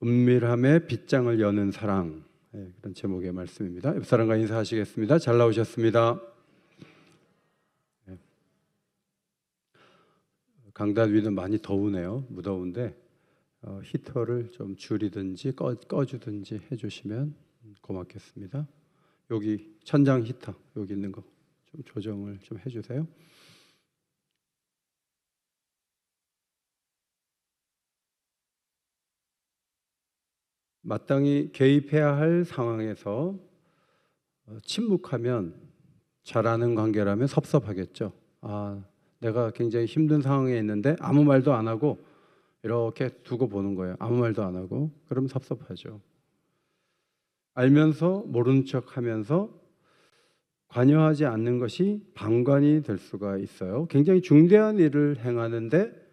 은밀함에 빗장을 여는 사랑, 그런 제목의 말씀입니다. 옆 사람과 인사하시겠습니다. 잘 나오셨습니다. 강단 위는 많이 더우네요. 무더운데 히터를 좀 줄이든지 꺼주든지 해주시면 고맙겠습니다. 여기 천장 히터 여기 있는 거 좀 조정을 좀 해주세요. 마땅히 개입해야 할 상황에서 침묵하면 잘하는 관계라면 섭섭하겠죠. 내가 굉장히 힘든 상황에 있는데 아무 말도 안 하고 이렇게 두고 보는 거예요. 아무 말도 안 하고. 그럼 섭섭하죠. 알면서 모르는 척하면서 관여하지 않는 것이 방관이 될 수가 있어요. 굉장히 중대한 일을 행하는데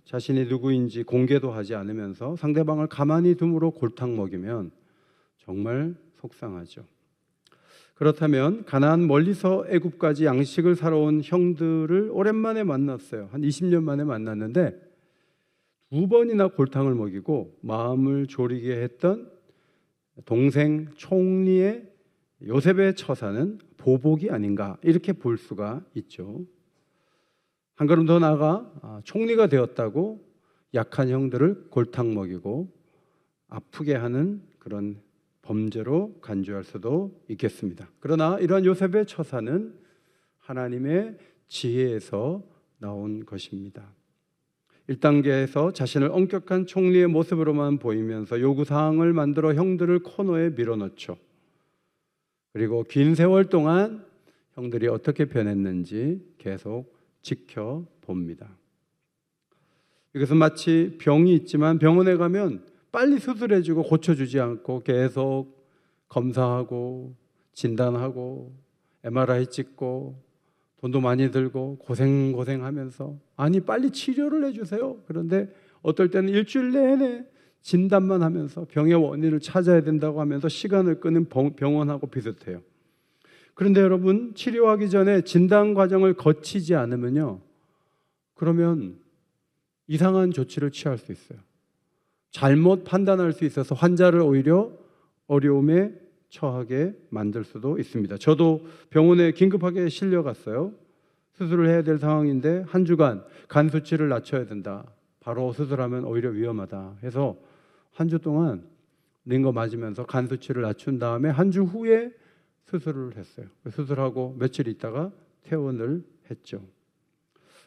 자신이 누구인지 공개도 하지 않으면서 상대방을 가만히 둠으로 골탕 먹이면 정말 속상하죠. 그렇다면 가나안 멀리서 애굽까지 양식을 사러 온 형들을 오랜만에 만났어요. 한 20년 만에 만났는데 2번이나 골탕을 먹이고 마음을 졸이게 했던 동생 총리의 요셉의 처사는 보복이 아닌가 이렇게 볼 수가 있죠. 한 걸음 더 나아가 총리가 되었다고 약한 형들을 골탕 먹이고 아프게 하는 그런 범죄로 간주할 수도 있겠습니다. 그러나 이러한 요셉의 처사는 하나님의 지혜에서 나온 것입니다. 1단계에서 자신을 엄격한 총리의 모습으로만 보이면서 요구사항을 만들어 형들을 코너에 밀어넣죠. 그리고 긴 세월 동안 형들이 어떻게 변했는지 계속 지켜봅니다. 이것은 마치 병이 있지만 병원에 가면 빨리 수술해주고 고쳐주지 않고 계속 검사하고 진단하고 MRI 찍고 돈도 많이 들고 고생하면서 빨리 치료를 해주세요. 그런데 어떨 때는 일주일 내내 진단만 하면서 병의 원인을 찾아야 된다고 하면서 시간을 끄는 병원하고 비슷해요. 그런데 여러분, 치료하기 전에 진단 과정을 거치지 않으면요, 그러면 이상한 조치를 취할 수 있어요. 잘못 판단할 수 있어서 환자를 오히려 어려움에 처하게 만들 수도 있습니다. 저도 병원에 긴급하게 실려갔어요. 수술을 해야 될 상황인데 한 주간 간 수치를 낮춰야 된다. 바로 수술하면 오히려 위험하다 해서 한 주 동안 링거 맞으면서 간 수치를 낮춘 다음에 한 주 후에 수술을 했어요. 수술하고 며칠 있다가 퇴원을 했죠.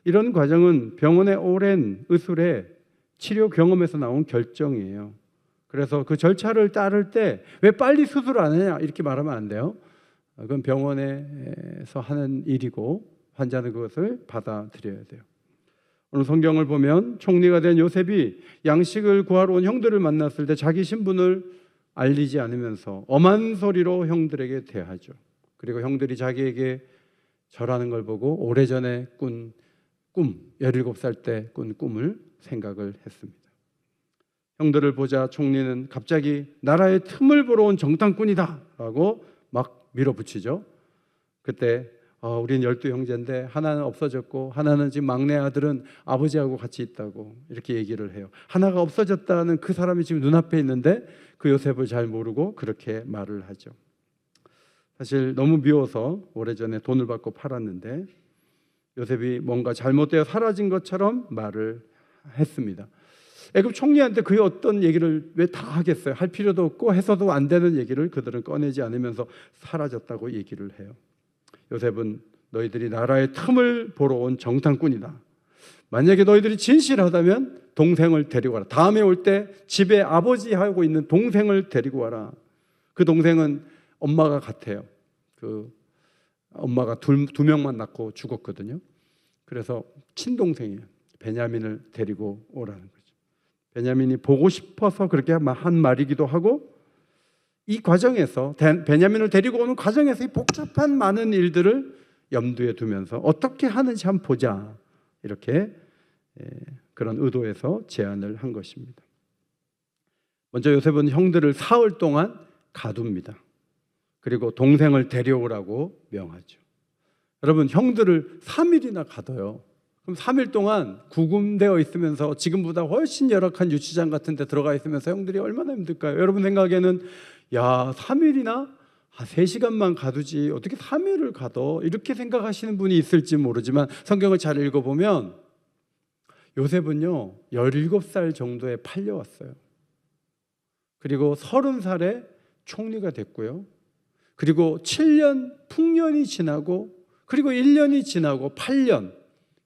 이런 과정은 병원의 오랜 의술의 치료 경험에서 나온 결정이에요. 그래서 그 절차를 따를 때 왜 빨리 수술 안 하냐 이렇게 말하면 안 돼요. 그건 병원에서 하는 일이고 환자는 그것을 받아들여야 돼요. 오늘 성경을 보면 총리가 된 요셉이 양식을 구하러 온 형들을 만났을 때 자기 신분을 알리지 않으면서 엄한 소리로 형들에게 대하죠. 그리고 형들이 자기에게 절하는 걸 보고 오래전에 꾼 꿈, 17살 때 꾼 꿈을 생각을 했습니다. 형들을 보자 총리는 갑자기 나라의 틈을 보러 온 정탐꾼이다 라고 막 밀어붙이죠. 그때 우린 12형제인데 하나는 없어졌고 하나는 지금 막내 아들은 아버지하고 같이 있다고 이렇게 얘기를 해요. 하나가 없어졌다는 그 사람이 지금 눈앞에 있는데 그 요셉을 잘 모르고 그렇게 말을 하죠. 사실 너무 미워서 오래전에 돈을 받고 팔았는데 요셉이 뭔가 잘못되어 사라진 것처럼 말을 했습니다. 애굽 총리한테 그의 어떤 얘기를 왜 다 하겠어요? 할 필요도 없고 해서도 안 되는 얘기를 그들은 꺼내지 않으면서 사라졌다고 얘기를 해요. 요셉은 너희들이 나라의 틈을 보러 온 정탐꾼이다. 만약에 너희들이 진실하다면 동생을 데리고 와라. 다음에 올 때 집에 아버지하고 있는 동생을 데리고 와라. 그 동생은 엄마가 같아요. 그 엄마가 두 명만 낳고 죽었거든요. 그래서 친동생이에요. 베냐민을 데리고 오라는 거죠. 베냐민이 보고 싶어서 그렇게 한 말이기도 하고 이 과정에서 베냐민을 데리고 오는 과정에서 이 복잡한 많은 일들을 염두에 두면서 어떻게 하는지 한번 보자 이렇게 그런 의도에서 제안을 한 것입니다. 먼저 요셉은 형들을 사흘 동안 가둡니다. 그리고 동생을 데려오라고 명하죠. 여러분, 형들을 3일이나 가둬요. 그럼 3일 동안 구금되어 있으면서 지금보다 훨씬 열악한 유치장 같은 데 들어가 있으면서 형들이 얼마나 힘들까요? 여러분 생각에는 3일이나 3시간만 가두지 어떻게 3일을 가둬? 이렇게 생각하시는 분이 있을지 모르지만 성경을 잘 읽어보면 요셉은요 17살 정도에 팔려왔어요. 그리고 30살에 총리가 됐고요. 그리고 7년 풍년이 지나고 그리고 1년이 지나고 8년,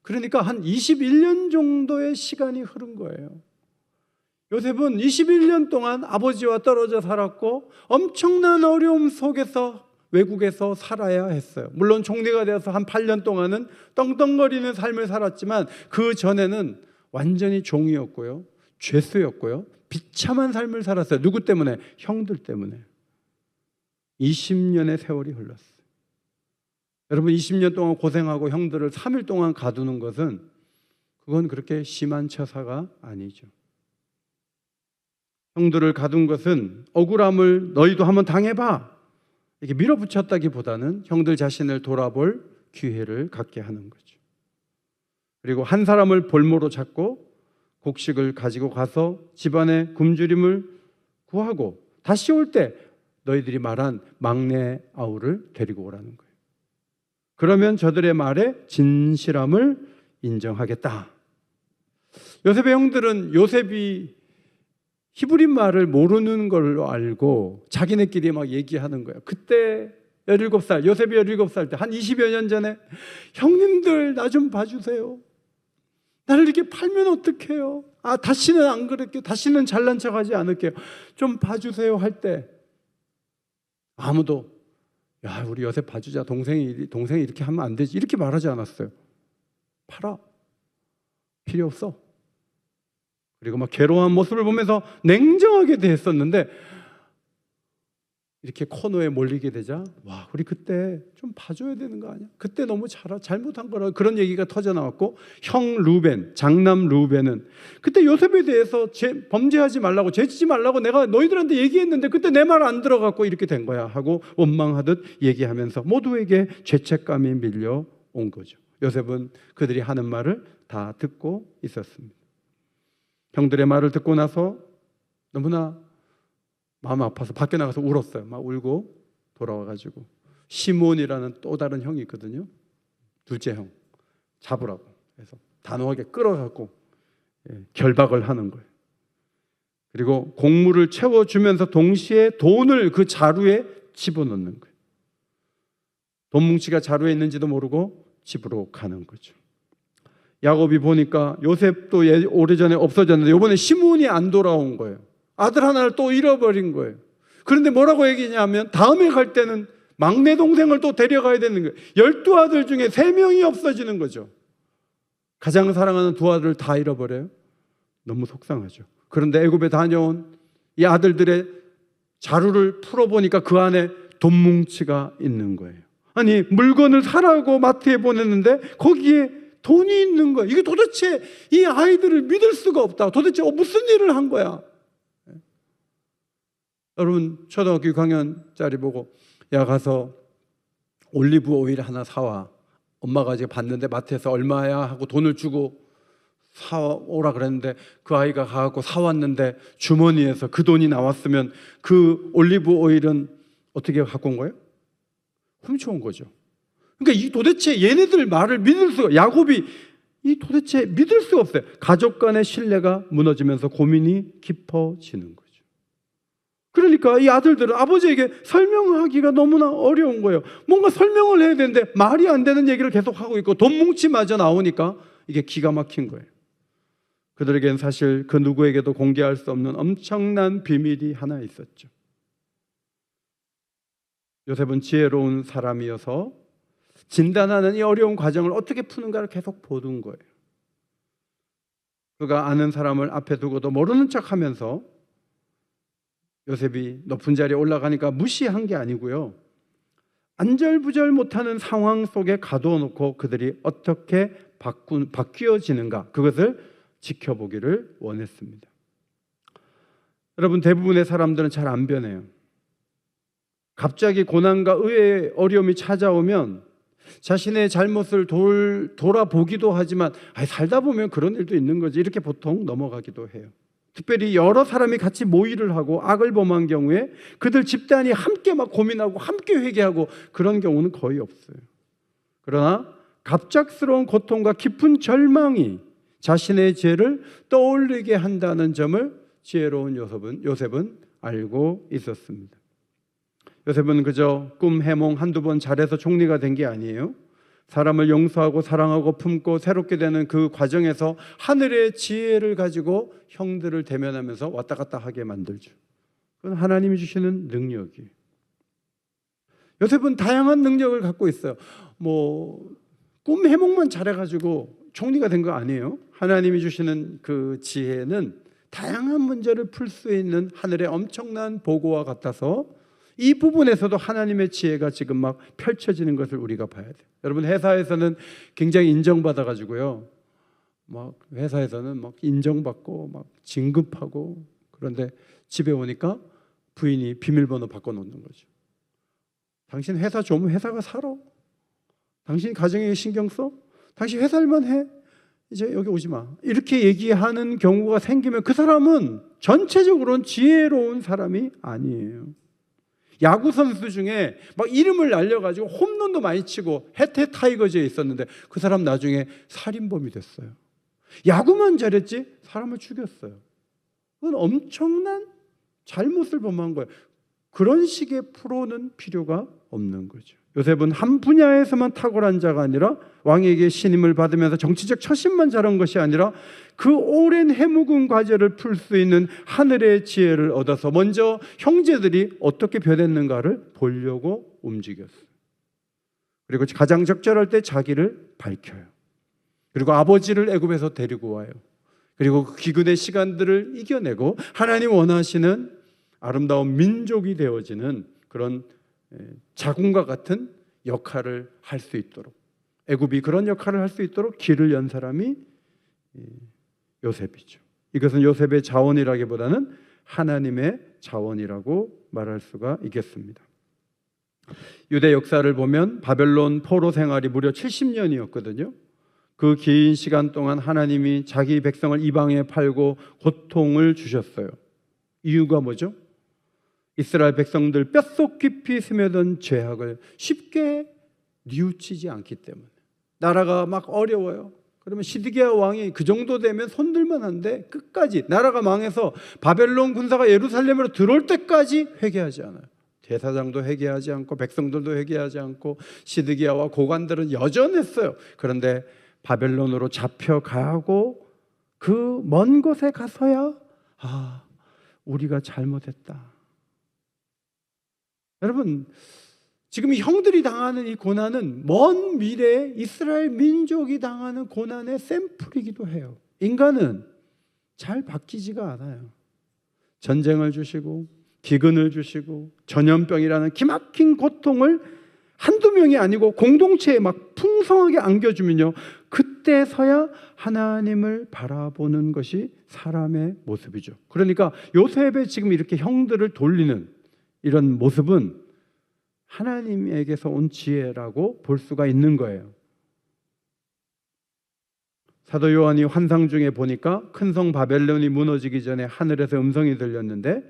그러니까 한 21년 정도의 시간이 흐른 거예요. 요셉은 21년 동안 아버지와 떨어져 살았고 엄청난 어려움 속에서 외국에서 살아야 했어요. 물론 총리가 되어서 한 8년 동안은 떵떵거리는 삶을 살았지만 그 전에는 완전히 종이었고요, 죄수였고요, 비참한 삶을 살았어요. 누구 때문에? 형들 때문에. 20년의 세월이 흘렀어요. 여러분 20년 동안 고생하고 형들을 3일 동안 가두는 것은 그건 그렇게 심한 처사가 아니죠. 형들을 가둔 것은 억울함을 너희도 한번 당해봐 이렇게 밀어붙였다기보다는 형들 자신을 돌아볼 기회를 갖게 하는 거죠. 그리고 한 사람을 볼모로 잡고 곡식을 가지고 가서 집안에 굶주림을 구하고 다시 올 때 너희들이 말한 막내 아우를 데리고 오라는 거예요. 그러면 저들의 말에 진실함을 인정하겠다. 요셉의 형들은 요셉이 히브리 말을 모르는 걸로 알고 자기네끼리 막 얘기하는 거예요. 그때 17살, 요셉이 17살 때 한 20여 년 전에 형님들 나 좀 봐주세요. 나를 이렇게 팔면 어떡해요? 다시는 안 그럴게요. 다시는 잘난 척하지 않을게요. 좀 봐주세요 할 때 아무도 우리 요셉 봐주자. 동생이 이렇게 하면 안 되지. 이렇게 말하지 않았어요. 팔아. 필요 없어. 그리고 막 괴로워한 모습을 보면서 냉정하게 대했었는데 이렇게 코너에 몰리게 되자 우리 그때 좀 봐줘야 되는 거 아니야? 그때 너무 잘못한 거라 그런 얘기가 터져나왔고 형 루벤, 장남 루벤은 그때 요셉에 대해서 범죄하지 말라고 죄지지 말라고 내가 너희들한테 얘기했는데 그때 내 말 안 들어갔고 이렇게 된 거야 하고 원망하듯 얘기하면서 모두에게 죄책감이 밀려온 거죠. 요셉은 그들이 하는 말을 다 듣고 있었습니다. 형들의 말을 듣고 나서 너무나 마음 아파서 밖에 나가서 울었어요. 막 울고 돌아와가지고 시몬이라는 또 다른 형이 있거든요. 둘째 형 잡으라고 해서 단호하게 끌어갖고 결박을 하는 거예요. 그리고 곡물을 채워주면서 동시에 돈을 그 자루에 집어넣는 거예요. 돈 뭉치가 자루에 있는지도 모르고 집으로 가는 거죠. 야곱이 보니까 요셉도 오래전에 없어졌는데 이번에 시몬이 안 돌아온 거예요. 아들 하나를 또 잃어버린 거예요. 그런데 뭐라고 얘기냐면 다음에 갈 때는 막내 동생을 또 데려가야 되는 거예요. 12아들 중에 3명이 없어지는 거죠. 가장 사랑하는 2아들을 다 잃어버려요. 너무 속상하죠. 그런데 애굽에 다녀온 이 아들들의 자루를 풀어보니까 그 안에 돈 뭉치가 있는 거예요. 아니 물건을 사라고 마트에 보냈는데 거기에 돈이 있는 거예요. 이게 도대체 이 아이들을 믿을 수가 없다. 도대체 무슨 일을 한 거야? 여러분 초등학교 6학년짜리 보고 가서 올리브 오일 하나 사와. 엄마가 이제 봤는데 마트에서 얼마야 하고 돈을 주고 사오라 그랬는데 그 아이가 가갖고 사왔는데 주머니에서 그 돈이 나왔으면 그 올리브 오일은 어떻게 갖고 온 거예요? 훔쳐온 거죠. 그러니까 이 도대체 얘네들 말을 믿을 수가, 야곱이 이 도대체 믿을 수가 없어요. 가족 간의 신뢰가 무너지면서 고민이 깊어지는 거죠. 그러니까 이 아들들은 아버지에게 설명하기가 너무나 어려운 거예요. 뭔가 설명을 해야 되는데 말이 안 되는 얘기를 계속 하고 있고 돈 뭉치마저 나오니까 이게 기가 막힌 거예요. 그들에겐 사실 그 누구에게도 공개할 수 없는 엄청난 비밀이 하나 있었죠. 요셉은 지혜로운 사람이어서 진단하는 이 어려운 과정을 어떻게 푸는가를 계속 보던 거예요. 그가 아는 사람을 앞에 두고도 모르는 척하면서 요셉이 높은 자리에 올라가니까 무시한 게 아니고요, 안절부절 못하는 상황 속에 가두어 놓고 그들이 어떻게 바뀌어지는가, 그것을 지켜보기를 원했습니다. 여러분, 대부분의 사람들은 잘 안 변해요. 갑자기 고난과 의외의 어려움이 찾아오면 자신의 잘못을 돌아보기도 하지만 살다 보면 그런 일도 있는 거지, 이렇게 보통 넘어가기도 해요. 특별히 여러 사람이 같이 모의를 하고 악을 범한 경우에 그들 집단이 함께 막 고민하고 함께 회개하고 그런 경우는 거의 없어요. 그러나 갑작스러운 고통과 깊은 절망이 자신의 죄를 떠올리게 한다는 점을 지혜로운 요셉은 알고 있었습니다. 요셉은 그저 꿈 해몽 한두 번 잘해서 총리가 된 게 아니에요. 사람을 용서하고 사랑하고 품고 새롭게 되는 그 과정에서 하늘의 지혜를 가지고 형들을 대면하면서 왔다 갔다 하게 만들죠. 그건 하나님이 주시는 능력이에요. 요셉은 다양한 능력을 갖고 있어요. 꿈 해몽만 잘해가지고 총리가 된 거 아니에요. 하나님이 주시는 그 지혜는 다양한 문제를 풀 수 있는 하늘의 엄청난 보고와 같아서 이 부분에서도 하나님의 지혜가 지금 막 펼쳐지는 것을 우리가 봐야 돼요. 여러분, 회사에서는 굉장히 인정받아가지고요, 막 회사에서는 막 인정받고 막 진급하고, 그런데 집에 오니까 부인이 비밀번호 바꿔놓는 거죠. 당신 회사 좋으면 회사가 살아? 당신 가정에 신경 써? 당신 회사 일만 해? 이제 여기 오지 마. 이렇게 얘기하는 경우가 생기면 그 사람은 전체적으로는 지혜로운 사람이 아니에요. 야구 선수 중에 막 이름을 날려가지고 홈런도 많이 치고 해태 타이거즈에 있었는데 그 사람 나중에 살인범이 됐어요. 야구만 잘했지 사람을 죽였어요. 그건 엄청난 잘못을 범한 거예요. 그런 식의 프로는 필요가 없는 거죠. 요셉은 한 분야에서만 탁월한 자가 아니라 왕에게 신임을 받으면서 정치적 처신만 잘한 것이 아니라 그 오랜 해묵은 과제를 풀 수 있는 하늘의 지혜를 얻어서 먼저 형제들이 어떻게 변했는가를 보려고 움직였어요. 그리고 가장 적절할 때 자기를 밝혀요. 그리고 아버지를 애굽에서 데리고 와요. 그리고 그 기근의 시간들을 이겨내고 하나님 원하시는 아름다운 민족이 되어지는 그런 자궁과 같은 역할을 할 수 있도록, 애굽이 그런 역할을 할 수 있도록 길을 연 사람이 요셉이죠. 이것은 요셉의 자원이라기보다는 하나님의 자원이라고 말할 수가 있겠습니다. 유대 역사를 보면 바벨론 포로 생활이 무려 70년이었거든요. 그 긴 시간 동안 하나님이 자기 백성을 이방에 팔고 고통을 주셨어요. 이유가 뭐죠? 이스라엘 백성들 뼛속 깊이 스며든 죄악을 쉽게 뉘우치지 않기 때문에. 나라가 막 어려워요. 그러면 시드기야 왕이 그 정도 되면 손들만 한데 끝까지 나라가 망해서 바벨론 군사가 예루살렘으로 들어올 때까지 회개하지 않아요. 대사장도 회개하지 않고 백성들도 회개하지 않고 시드기야와 고관들은 여전했어요. 그런데 바벨론으로 잡혀가고 그 먼 곳에 가서야 우리가 잘못했다. 여러분, 지금 형들이 당하는 이 고난은 먼 미래에 이스라엘 민족이 당하는 고난의 샘플이기도 해요. 인간은 잘 바뀌지가 않아요. 전쟁을 주시고 기근을 주시고 전염병이라는 기막힌 고통을 한두 명이 아니고 공동체에 막 풍성하게 안겨주면요, 그때서야 하나님을 바라보는 것이 사람의 모습이죠. 그러니까 요셉의 지금 이렇게 형들을 돌리는 이런 모습은 하나님에게서 온 지혜라고 볼 수가 있는 거예요. 사도 요한이 환상 중에 보니까 큰 성 바벨론이 무너지기 전에 하늘에서 음성이 들렸는데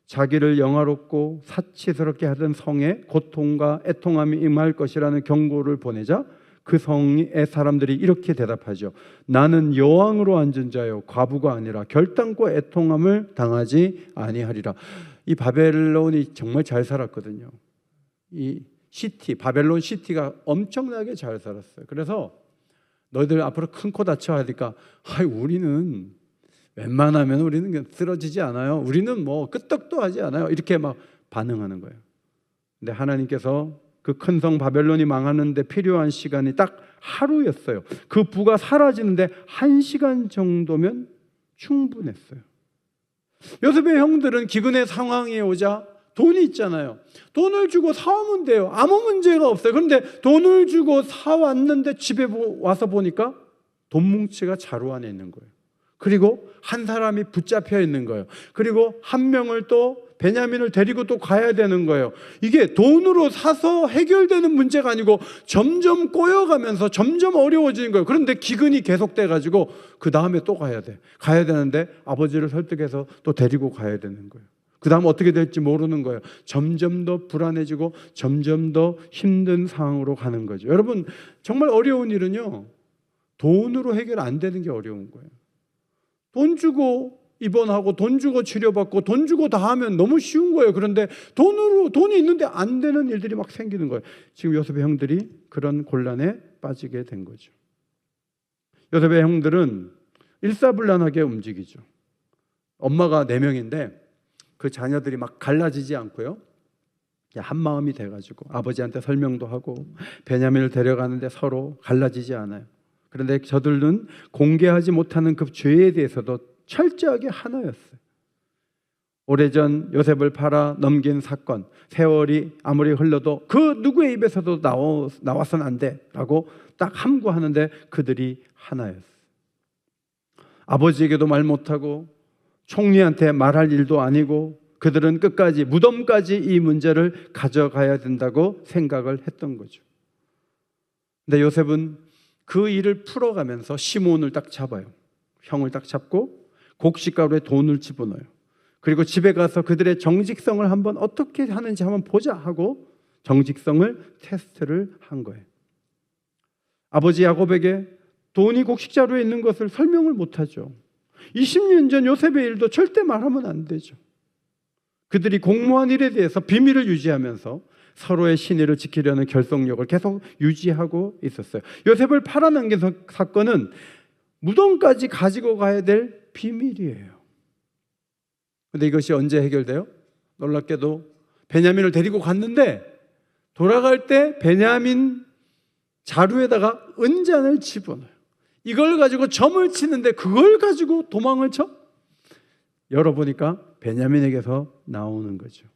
자기를 영화롭고 사치스럽게 하던 성에 고통과 애통함이 임할 것이라는 경고를 보내자 그 성의 사람들이 이렇게 대답하죠. 나는 여왕으로 앉은 자요 과부가 아니라 결단코 애통함을 당하지 아니하리라. 이 바벨론이 정말 잘 살았거든요. 이 시티, 바벨론 시티가 엄청나게 잘 살았어요. 그래서 너희들 앞으로 큰 코 다쳐 하니까 우리는 웬만하면 우리는 쓰러지지 않아요. 우리는 뭐 끄떡도 하지 않아요. 이렇게 막 반응하는 거예요. 근데 하나님께서 그 큰 성 바벨론이 망하는데 필요한 시간이 딱 하루였어요. 그 부가 사라지는데 1시간 정도면 충분했어요. 요셉의 형들은 기근의 상황에 오자 돈이 있잖아요. 돈을 주고 사오면 돼요. 아무 문제가 없어요. 그런데 돈을 주고 사왔는데 집에 와서 보니까 돈 뭉치가 자루 안에 있는 거예요. 그리고 한 사람이 붙잡혀 있는 거예요. 그리고 한 명을 또 베냐민을 데리고 또 가야 되는 거예요. 이게 돈으로 사서 해결되는 문제가 아니고 점점 꼬여가면서 점점 어려워지는 거예요. 그런데 기근이 계속돼 가지고 그 다음에 또 가야 돼. 가야 되는데 아버지를 설득해서 또 데리고 가야 되는 거예요. 그 다음 어떻게 될지 모르는 거예요. 점점 더 불안해지고 점점 더 힘든 상황으로 가는 거죠. 여러분, 정말 어려운 일은요, 돈으로 해결 안 되는 게 어려운 거예요. 돈 주고 입원하고 돈 주고 치료받고 돈 주고 다 하면 너무 쉬운 거예요. 그런데 돈이 있는데 안 되는 일들이 막 생기는 거예요. 지금 요셉의 형들이 그런 곤란에 빠지게 된 거죠. 요셉의 형들은 일사불란하게 움직이죠. 엄마가 4명인데 그 자녀들이 막 갈라지지 않고요, 한 마음이 돼가지고 아버지한테 설명도 하고 베냐민을 데려가는데 서로 갈라지지 않아요. 그런데 저들은 공개하지 못하는 그 죄에 대해서도 철저하게 하나였어요. 오래전 요셉을 팔아 넘긴 사건, 세월이 아무리 흘러도 그 누구의 입에서도 나와서는 안 돼라고 딱 함구하는데 그들이 하나였어요. 아버지에게도 말 못하고 총리한테 말할 일도 아니고 그들은 끝까지 무덤까지 이 문제를 가져가야 된다고 생각을 했던 거죠. 근데 요셉은 그 일을 풀어가면서 시몬을 딱 잡아요. 형을 딱 잡고 곡식가루에 돈을 집어넣어요. 그리고 집에 가서 그들의 정직성을 한번 어떻게 하는지 한번 보자 하고 정직성을 테스트를 한 거예요. 아버지 야곱에게 돈이 곡식자루에 있는 것을 설명을 못하죠. 20년 전 요셉의 일도 절대 말하면 안 되죠. 그들이 공모한 일에 대해서 비밀을 유지하면서 서로의 신의를 지키려는 결속력을 계속 유지하고 있었어요. 요셉을 팔아넘긴 사건은 무덤까지 가지고 가야 될 비밀이에요. 그런데 이것이 언제 해결돼요? 놀랍게도 베냐민을 데리고 갔는데 돌아갈 때 베냐민 자루에다가 은잔을 집어넣어요. 이걸 가지고 점을 치는데 그걸 가지고 도망을 쳐? 열어보니까 베냐민에게서 나오는 거죠.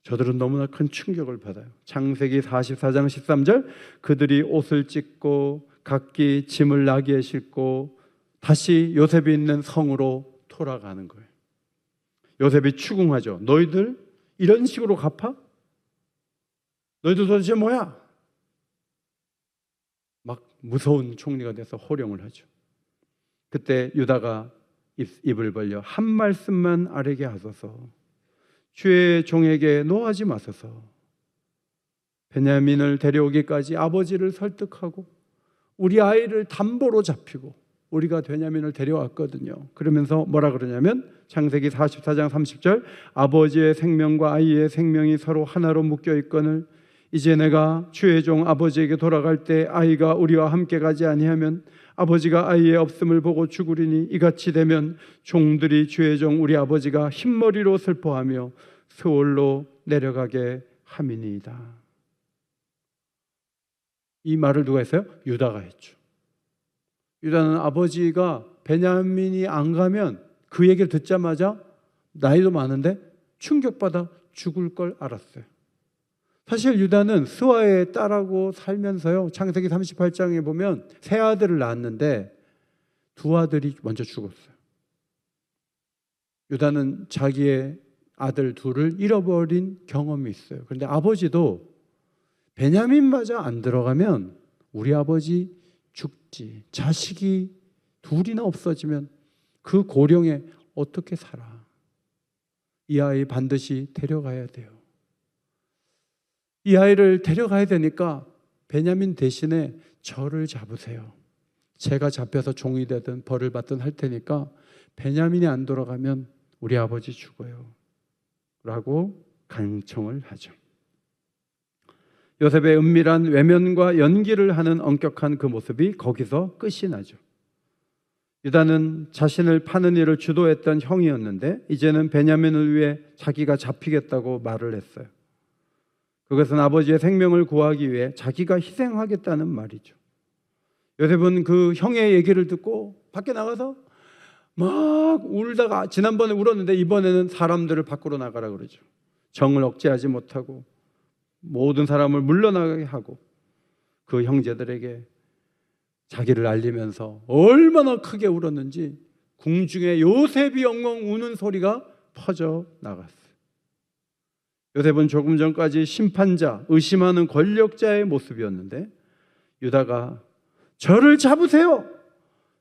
저들은 너무나 큰 충격을 받아요. 창세기 44장 13절, 그들이 옷을 찢고 각기 짐을 나귀에 싣고 다시 요셉이 있는 성으로 돌아가는 거예요. 요셉이 추궁하죠. 너희들 이런 식으로 갚아? 너희들 도대체 뭐야? 막 무서운 총리가 돼서 호령을 하죠. 그때 유다가 입을 벌려 한 말씀만 아뢰게 하소서. 주의 종에게 노하지 마소서. 베냐민을 데려오기까지 아버지를 설득하고 우리 아이를 담보로 잡히고 우리가 베냐민을 데려왔거든요. 그러면서 뭐라 그러냐면 창세기 44장 30절, 아버지의 생명과 아이의 생명이 서로 하나로 묶여 있거늘 이제 내가 주의 종 아버지에게 돌아갈 때 아이가 우리와 함께 가지 아니하면 아버지가 아이의 없음을 보고 죽으리니 이같이 되면 종들이 주의 종 우리 아버지가 흰머리로 슬퍼하며 스올로 내려가게 함이니이다. 이 말을 누가 했어요? 유다가 했죠. 유다는 아버지가 베냐민이 안 가면 그 얘기를 듣자마자 나이도 많은데 충격받아 죽을 걸 알았어요. 사실 유다는 스와의 딸하고 살면서요, 창세기 38장에 보면 세 아들을 낳았는데 두 아들이 먼저 죽었어요. 유다는 자기의 아들 둘을 잃어버린 경험이 있어요. 그런데 아버지도 베냐민마저 안 들어가면 우리 아버지 죽지, 자식이 둘이나 없어지면 그 고령에 어떻게 살아? 이 아이 반드시 데려가야 돼요. 이 아이를 데려가야 되니까 베냐민 대신에 저를 잡으세요. 제가 잡혀서 종이 되든 벌을 받든 할 테니까 베냐민이 안 돌아가면 우리 아버지 죽어요 라고 간청을 하죠. 요셉의 은밀한 외면과 연기를 하는 엄격한 그 모습이 거기서 끝이 나죠. 유다는 자신을 파는 일을 주도했던 형이었는데 이제는 베냐민을 위해 자기가 잡히겠다고 말을 했어요. 그것은 아버지의 생명을 구하기 위해 자기가 희생하겠다는 말이죠. 요셉은 그 형의 얘기를 듣고 밖에 나가서 막 울다가, 지난번에 울었는데 이번에는 사람들을 밖으로 나가라 그러죠. 정을 억제하지 못하고 모든 사람을 물러나게 하고 그 형제들에게 자기를 알리면서 얼마나 크게 울었는지 궁중에 요셉이 엉엉 우는 소리가 퍼져 나갔어요. 요셉은 조금 전까지 심판자, 의심하는 권력자의 모습이었는데 유다가 저를 잡으세요.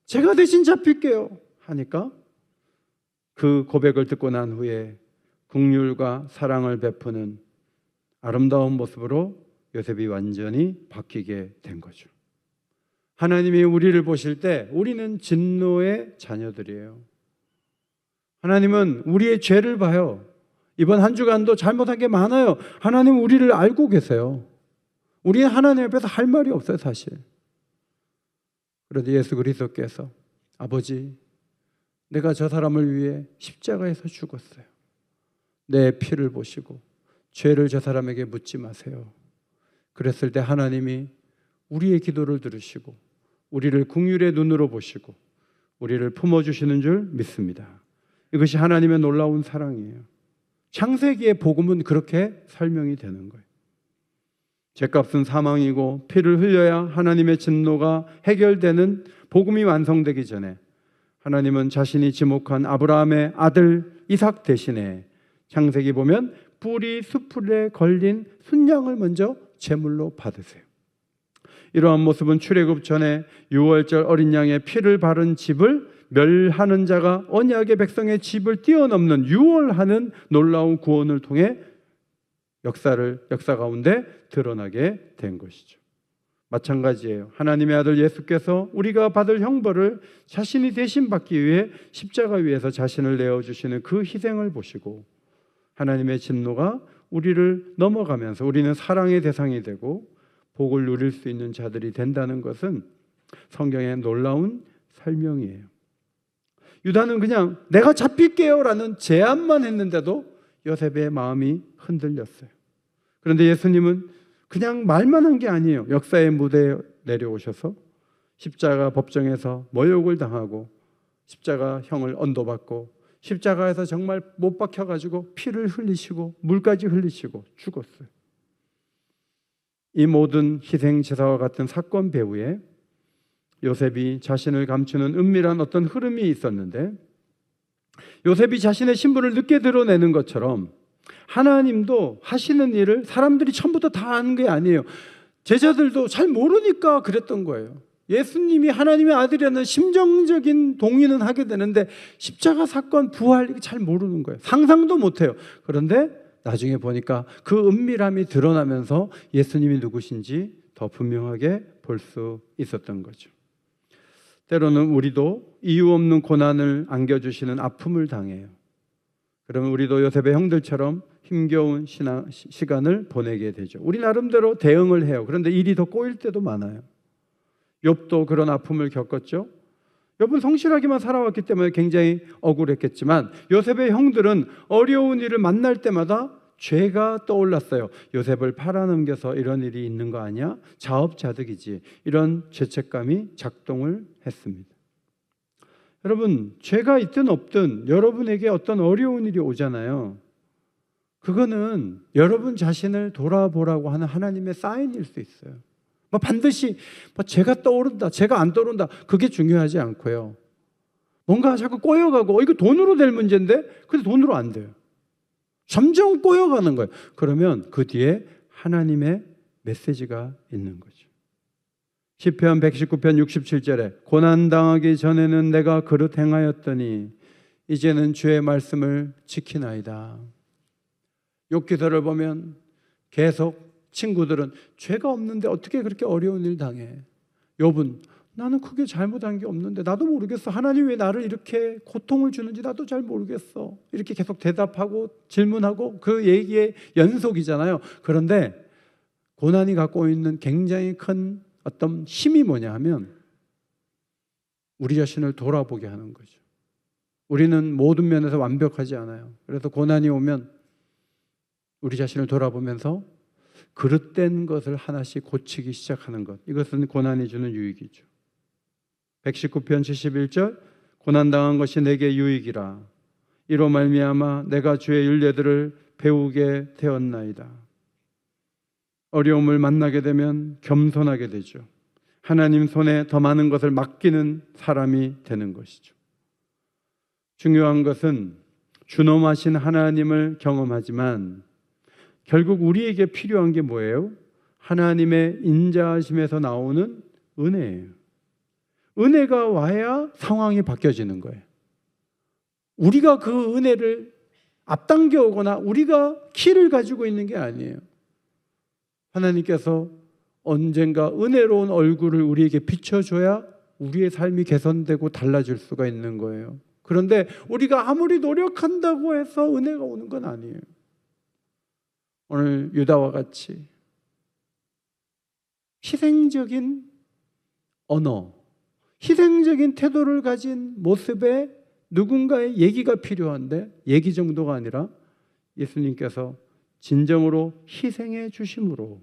제가 대신 잡힐게요. 하니까 그 고백을 듣고 난 후에 긍휼과 사랑을 베푸는 아름다운 모습으로 요셉이 완전히 바뀌게 된 거죠. 하나님이 우리를 보실 때 우리는 진노의 자녀들이에요. 하나님은 우리의 죄를 봐요. 이번 한 주간도 잘못한 게 많아요. 하나님 우리를 알고 계세요. 우리는 하나님 앞에서 할 말이 없어요, 사실. 그런데 예수 그리스도께서 아버지, 내가 저 사람을 위해 십자가에서 죽었어요. 내 피를 보시고 죄를 저 사람에게 묻지 마세요. 그랬을 때 하나님이 우리의 기도를 들으시고 우리를 긍휼의 눈으로 보시고 우리를 품어주시는 줄 믿습니다. 이것이 하나님의 놀라운 사랑이에요. 창세기의 복음은 그렇게 설명이 되는 거예요. 죄값은 사망이고 피를 흘려야 하나님의 진노가 해결되는 복음이 완성되기 전에 하나님은 자신이 지목한 아브라함의 아들 이삭 대신에 창세기 보면 뿔이 숯불에 걸린 순양을 먼저 제물로 받으세요. 이러한 모습은 출애굽 전에 유월절 어린 양의 피를 바른 집을 멸하는 자가 언약의 백성의 집을 뛰어넘는 유월하는 놀라운 구원을 통해 역사 가운데 드러나게 된 것이죠. 마찬가지예요. 하나님의 아들 예수께서 우리가 받을 형벌을 자신이 대신 받기 위해 십자가 위에서 자신을 내어주시는 그 희생을 보시고 하나님의 진노가 우리를 넘어가면서 우리는 사랑의 대상이 되고 복을 누릴 수 있는 자들이 된다는 것은 성경의 놀라운 설명이에요. 유다는 그냥 내가 잡힐게요 라는 제안만 했는데도 요셉의 마음이 흔들렸어요. 그런데 예수님은 그냥 말만 한 게 아니에요. 역사의 무대에 내려오셔서 십자가 법정에서 모욕을 당하고 십자가형을 언도받고 십자가에서 정말 못 박혀가지고 피를 흘리시고 물까지 흘리시고 죽었어요. 이 모든 희생제사와 같은 사건 배후에 요셉이 자신을 감추는 은밀한 어떤 흐름이 있었는데 요셉이 자신의 신분을 늦게 드러내는 것처럼 하나님도 하시는 일을 사람들이 처음부터 다 아는 게 아니에요. 제자들도 잘 모르니까 그랬던 거예요. 예수님이 하나님의 아들이라는 심정적인 동의는 하게 되는데 십자가 사건, 부활 잘 모르는 거예요. 상상도 못해요. 그런데 나중에 보니까 그 은밀함이 드러나면서 예수님이 누구신지 더 분명하게 볼 수 있었던 거죠. 때로는 우리도 이유 없는 고난을 안겨주시는 아픔을 당해요. 그러면 우리도 요셉의 형들처럼 힘겨운 시간을 보내게 되죠. 우리 나름대로 대응을 해요. 그런데 일이 더 꼬일 때도 많아요. 욥도 그런 아픔을 겪었죠. 욥은 성실하게만 살아왔기 때문에 굉장히 억울했겠지만 요셉의 형들은 어려운 일을 만날 때마다 죄가 떠올랐어요. 요셉을 팔아넘겨서 이런 일이 있는 거 아니야? 자업자득이지. 이런 죄책감이 작동을 했습니다. 여러분, 죄가 있든 없든 여러분에게 어떤 어려운 일이 오잖아요. 그거는 여러분 자신을 돌아보라고 하는 하나님의 사인일 수 있어요. 반드시 죄가 떠오른다, 죄가 안 떠오른다, 그게 중요하지 않고요. 뭔가 자꾸 꼬여가고 이거 돈으로 될 문제인데 근데 돈으로 안 돼요. 점점 꼬여가는 거예요. 그러면 그 뒤에 하나님의 메시지가 있는 거죠. 시편 119편 67절에 고난당하기 전에는 내가 그릇 행하였더니 이제는 주의 말씀을 지키나이다. 욥기서를 보면 계속 친구들은 죄가 없는데 어떻게 그렇게 어려운 일 당해? 욥은 나는 크게 잘못한 게 없는데 나도 모르겠어. 하나님 왜 나를 이렇게 고통을 주는지 나도 잘 모르겠어. 이렇게 계속 대답하고 질문하고 그 얘기의 연속이잖아요. 그런데 고난이 갖고 있는 굉장히 큰 어떤 힘이 뭐냐 하면 우리 자신을 돌아보게 하는 거죠. 우리는 모든 면에서 완벽하지 않아요. 그래서 고난이 오면 우리 자신을 돌아보면서 그릇된 것을 하나씩 고치기 시작하는 것. 이것은 고난이 주는 유익이죠. 119편 71절 고난당한 것이 내게 유익이라. 이로 말미암아 내가 주의 율례들을 배우게 되었나이다. 어려움을 만나게 되면 겸손하게 되죠. 하나님 손에 더 많은 것을 맡기는 사람이 되는 것이죠. 중요한 것은 준엄하신 하나님을 경험하지만 결국 우리에게 필요한 게 뭐예요? 하나님의 인자하심에서 나오는 은혜예요. 은혜가 와야 상황이 바뀌어지는 거예요. 우리가 그 은혜를 앞당겨 오거나 우리가 키를 가지고 있는 게 아니에요. 하나님께서 언젠가 은혜로운 얼굴을 우리에게 비춰줘야 우리의 삶이 개선되고 달라질 수가 있는 거예요. 그런데 우리가 아무리 노력한다고 해서 은혜가 오는 건 아니에요. 오늘 유다와 같이 희생적인 언어, 희생적인 태도를 가진 모습에 누군가의 얘기가 필요한데 얘기 정도가 아니라 예수님께서 진정으로 희생해 주심으로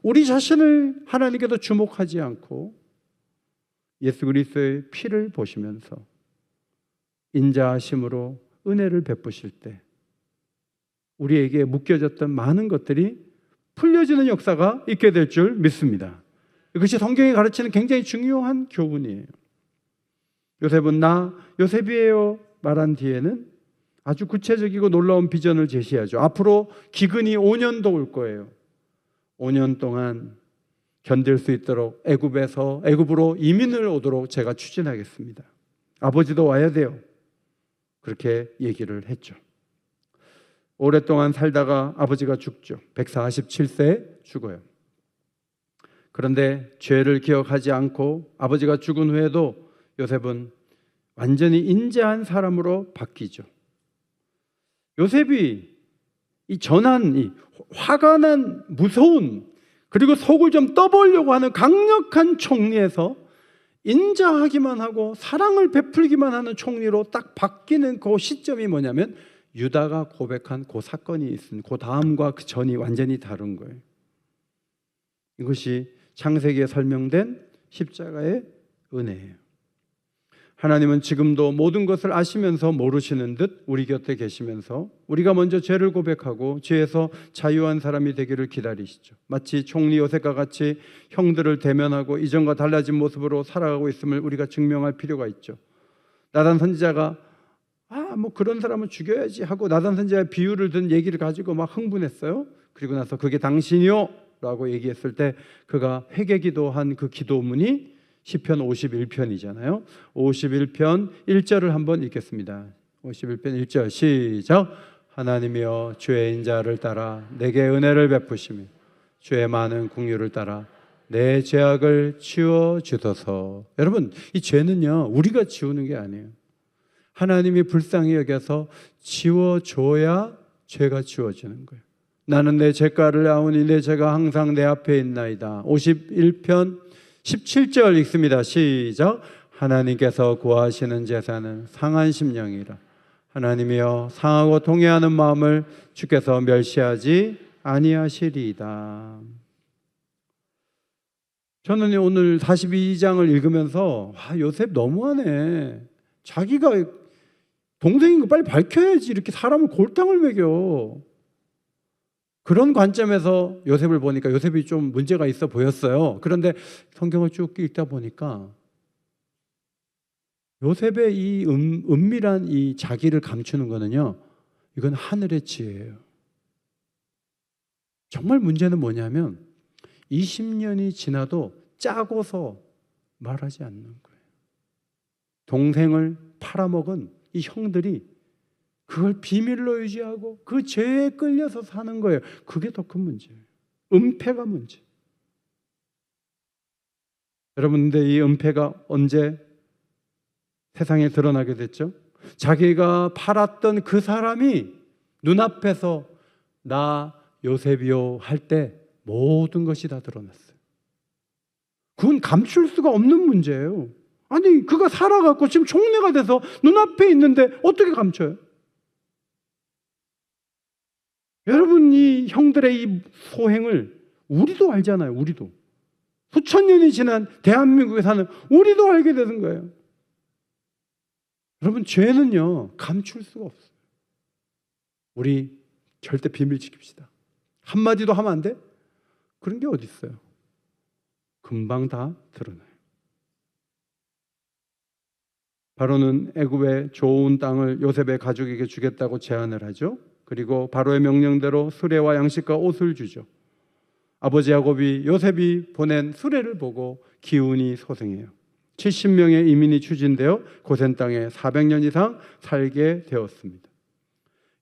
우리 자신을 하나님께서 주목하지 않고 예수 그리스도의 피를 보시면서 인자하심으로 은혜를 베푸실 때 우리에게 묶여졌던 많은 것들이 풀려지는 역사가 있게 될 줄 믿습니다. 이것이 성경이 가르치는 굉장히 중요한 교훈이에요. 요셉은 나 요셉이에요 말한 뒤에는 아주 구체적이고 놀라운 비전을 제시하죠. 앞으로 기근이 5년도 올 거예요. 5년 동안 견딜 수 있도록 애굽으로 이민을 오도록 제가 추진하겠습니다. 아버지도 와야 돼요. 그렇게 얘기를 했죠. 오랫동안 살다가 아버지가 죽죠. 147세에 죽어요. 그런데 죄를 기억하지 않고 아버지가 죽은 후에도 요셉은 완전히 인자한 사람으로 바뀌죠. 요셉이 이 전한, 이 화가 난 무서운, 그리고 속을 좀 떠보려고 하는 강력한 총리에서 인자하기만 하고 사랑을 베풀기만 하는 총리로 딱 바뀌는 그 시점이 뭐냐면 유다가 고백한 그 사건이 있습니다. 그 다음과 그 전이 완전히 다른 거예요. 이것이 창세기에 설명된 십자가의 은혜예요. 하나님은 지금도 모든 것을 아시면서 모르시는 듯 우리 곁에 계시면서 우리가 먼저 죄를 고백하고 죄에서 자유한 사람이 되기를 기다리시죠. 마치 총리 요셉과 같이 형들을 대면하고 이전과 달라진 모습으로 살아가고 있음을 우리가 증명할 필요가 있죠. 나단 선지자가 뭐 그런 사람은 죽여야지 하고 나단 선지자의 비유를 든 얘기를 가지고 막 흥분했어요. 그리고 나서 그게 당신이요 라고 얘기했을 때 그가 회개기도한 그 기도문이 시편 51편이잖아요. 51편 1절을 한번 읽겠습니다. 51편 1절 시작. 하나님이여 주의 인자를 따라 내게 은혜를 베푸시며 주의 많은 긍휼을 따라 내 죄악을 치워 주소서. 여러분, 이 죄는요 우리가 지우는 게 아니에요. 하나님이 불쌍히 여겨서 지워줘야 죄가 지워지는 거예요. 나는 내 죄가를 아오니 내 죄가 항상 내 앞에 있나이다. 51편 17절 읽습니다. 시작. 하나님께서 구하시는 제사는 상한 심령이라. 하나님이여 상하고 통회하는 마음을 주께서 멸시하지 아니하시리이다. 저는 오늘 42장을 읽으면서 요셉 너무하네. 자기가 동생인 거 빨리 밝혀야지 이렇게 사람을 골탕을 먹여. 그런 관점에서 요셉을 보니까 요셉이 좀 문제가 있어 보였어요. 그런데 성경을 쭉 읽다 보니까 요셉의 이 은밀한 이 자기를 감추는 거는요, 이건 하늘의 지혜예요. 정말 문제는 뭐냐면 20년이 지나도 짜고서 말하지 않는 거예요. 동생을 팔아먹은 이 형들이 그걸 비밀로 유지하고 그 죄에 끌려서 사는 거예요. 그게 더 큰 문제예요. 은폐가 문제. 여러분, 근데 이 은폐가 언제 세상에 드러나게 됐죠? 자기가 팔았던 그 사람이 눈앞에서 나 요셉이요 할 때 모든 것이 다 드러났어요. 그건 감출 수가 없는 문제예요. 아니, 그가 살아갖고 지금 총리가 돼서 눈앞에 있는데 어떻게 감춰요? 여러분, 이 형들의 이 소행을 우리도 알잖아요. 우리도 수천 년이 지난 대한민국에 사는 우리도 알게 되는 거예요. 여러분, 죄는요 감출 수가 없어요. 우리 절대 비밀 지킵시다. 한마디도 하면 안 돼? 그런 게 어디 있어요? 금방 다 드러나요. 바로는 애굽의 좋은 땅을 요셉의 가족에게 주겠다고 제안을 하죠. 그리고 바로의 명령대로 수레와 양식과 옷을 주죠. 아버지 야곱이 요셉이 보낸 수레를 보고 기운이 소생해요. 70명의 이민이 추진되어 고센 땅에 400년 이상 살게 되었습니다.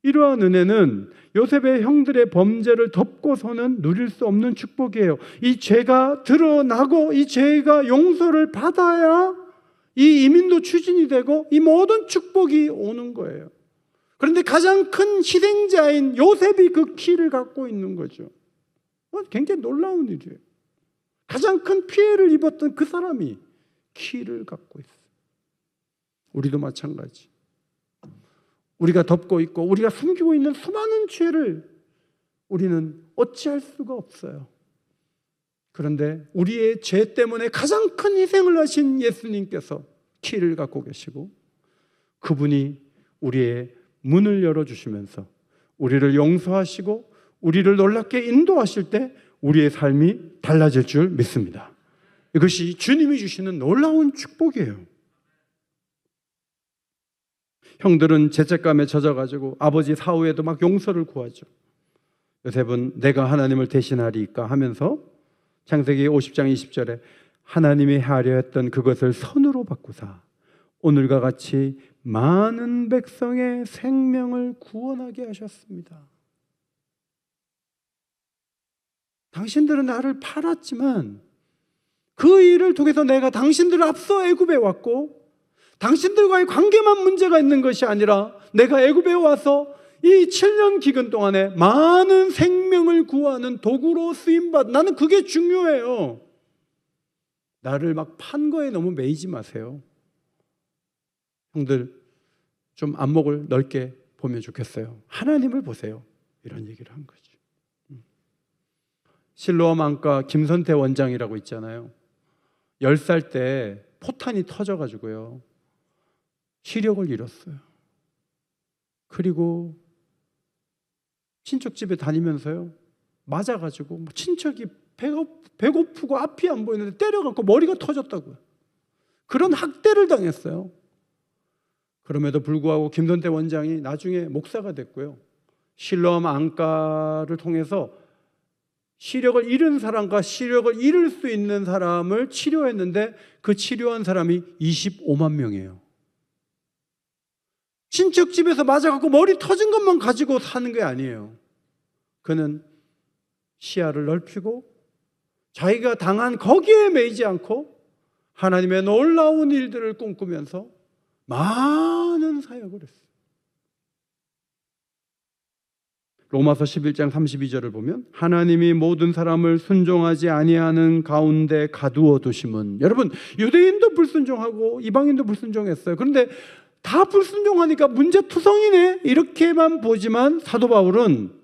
이러한 은혜는 요셉의 형들의 범죄를 덮고서는 누릴 수 없는 축복이에요. 이 죄가 드러나고 이 죄가 용서를 받아야 이 이민도 추진이 되고 이 모든 축복이 오는 거예요. 그런데 가장 큰 희생자인 요셉이 그 키를 갖고 있는 거죠. 굉장히 놀라운 일이에요. 가장 큰 피해를 입었던 그 사람이 키를 갖고 있어요. 우리도 마찬가지. 우리가 덮고 있고 우리가 숨기고 있는 수많은 죄를 우리는 어찌할 수가 없어요. 그런데 우리의 죄 때문에 가장 큰 희생을 하신 예수님께서 키를 갖고 계시고 그분이 우리의 문을 열어주시면서 우리를 용서하시고 우리를 놀랍게 인도하실 때 우리의 삶이 달라질 줄 믿습니다. 이것이 주님이 주시는 놀라운 축복이에요. 형들은 죄책감에 젖어가지고 아버지 사후에도 막 용서를 구하죠. 요셉은 내가 하나님을 대신하리까 하면서 창세기 50장 20절에 하나님이 하려 했던 그것을 선으로 바꾸사 오늘과 같이 많은 백성의 생명을 구원하게 하셨습니다. 당신들은 나를 팔았지만 그 일을 통해서 내가 당신들을 앞서 애굽에 왔고 당신들과의 관계만 문제가 있는 것이 아니라 내가 애굽에 와서 이 7년 기간 동안에 많은 생명을 구하는 도구로 쓰임받 나는 그게 중요해요. 나를 막 판 거에 너무 매이지 마세요. 형들 좀 안목을 넓게 보면 좋겠어요. 하나님을 보세요. 이런 얘기를 한 거죠. 실로암 안과 김선태 원장이라고 있잖아요. 10살 때 포탄이 터져가지고요. 시력을 잃었어요. 그리고 친척 집에 다니면서요. 맞아가지고 친척이 배고프고 앞이 안 보이는데 때려갖고 머리가 터졌다고요. 그런 학대를 당했어요. 그럼에도 불구하고 김선태 원장이 나중에 목사가 됐고요. 실로암 안과를 통해서 시력을 잃은 사람과 시력을 잃을 수 있는 사람을 치료했는데 그 치료한 사람이 25만 명이에요. 친척 집에서 맞아갖고 머리 터진 것만 가지고 사는 게 아니에요. 그는 시야를 넓히고 자기가 당한 거기에 매이지 않고 하나님의 놀라운 일들을 꿈꾸면서 많은 사역을 했어요. 로마서 11장 32절을 보면 하나님이 모든 사람을 순종하지 아니하는 가운데 가두어 두심은, 여러분 유대인도 불순종하고 이방인도 불순종했어요. 그런데 다 불순종하니까 문제투성이네 이렇게만 보지만 사도 바울은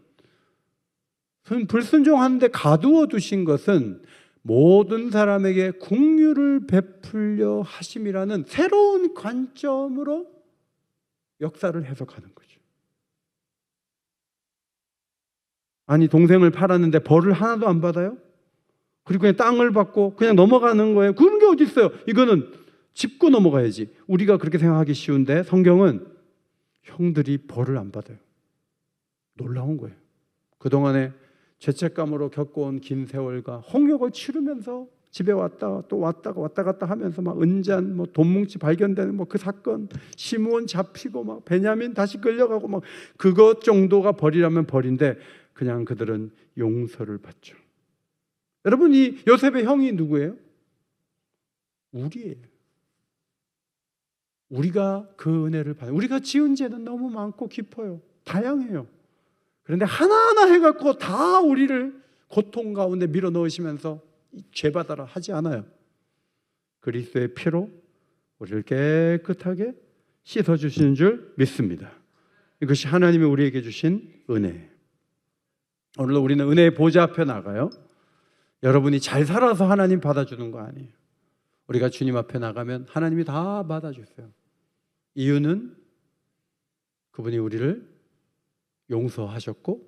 불순종하는데 가두어 두신 것은 모든 사람에게 긍휼을 베풀려 하심이라는 새로운 관점으로 역사를 해석하는 거죠. 아니 동생을 팔았는데 벌을 하나도 안 받아요? 그리고 그냥 땅을 받고 그냥 넘어가는 거예요. 그런 게 어디 있어요? 이거는 짚고 넘어가야지. 우리가 그렇게 생각하기 쉬운데 성경은 형들이 벌을 안 받아요. 놀라운 거예요. 그동안에 죄책감으로 겪어온 긴 세월과 홍역을 치르면서 집에 왔다 갔다 하면서 막 은잔 돈뭉치 발견되는 그 사건, 시므온 잡히고 막 베냐민 다시 끌려가고 막 그것 정도가 벌이라면 벌인데 그냥 그들은 용서를 받죠. 여러분 이 요셉의 형이 누구예요? 우리예요. 우리가 그 은혜를 받아요. 우리가 지은 죄는 너무 많고 깊어요. 다양해요. 그런데 하나하나 해갖고 다 우리를 고통 가운데 밀어 넣으시면서 죄 받아라 하지 않아요. 그리스도의 피로 우리를 깨끗하게 씻어주시는 줄 믿습니다. 이것이 하나님이 우리에게 주신 은혜예요. 오늘도 우리는 은혜의 보좌 앞에 나가요. 여러분이 잘 살아서 하나님 받아주는 거 아니에요. 우리가 주님 앞에 나가면 하나님이 다 받아주세요. 이유는 그분이 우리를 용서하셨고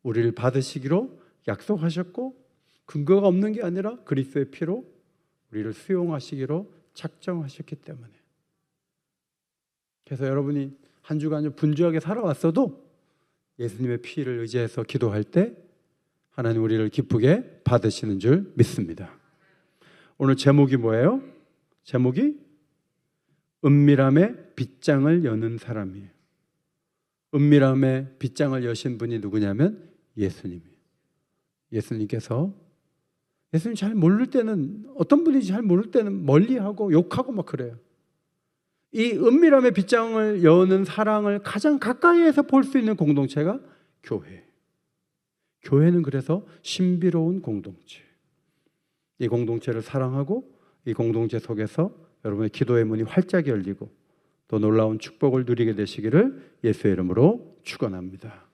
우리를 받으시기로 약속하셨고 근거가 없는 게 아니라 그리스도의 피로 우리를 수용하시기로 작정하셨기 때문에 그래서 여러분이 한 주간 좀 분주하게 살아왔어도 예수님의 피를 의지해서 기도할 때 하나님 우리를 기쁘게 받으시는 줄 믿습니다. 오늘 제목이 뭐예요? 제목이 은밀함의 빗장을 여는 사람이에요. 은밀함의 빗장을 여신 분이 누구냐면 예수님이에요. 예수님께서 예수님 잘 모를 때는 어떤 분인지 잘 모를 때는 멀리하고 욕하고 막 그래요. 이 은밀함의 빗장을 여는 사랑을 가장 가까이에서 볼 수 있는 공동체가 교회. 교회는 그래서 신비로운 공동체. 이 공동체를 사랑하고 이 공동체 속에서 여러분의 기도의 문이 활짝 열리고 또 놀라운 축복을 누리게 되시기를 예수의 이름으로 축원합니다.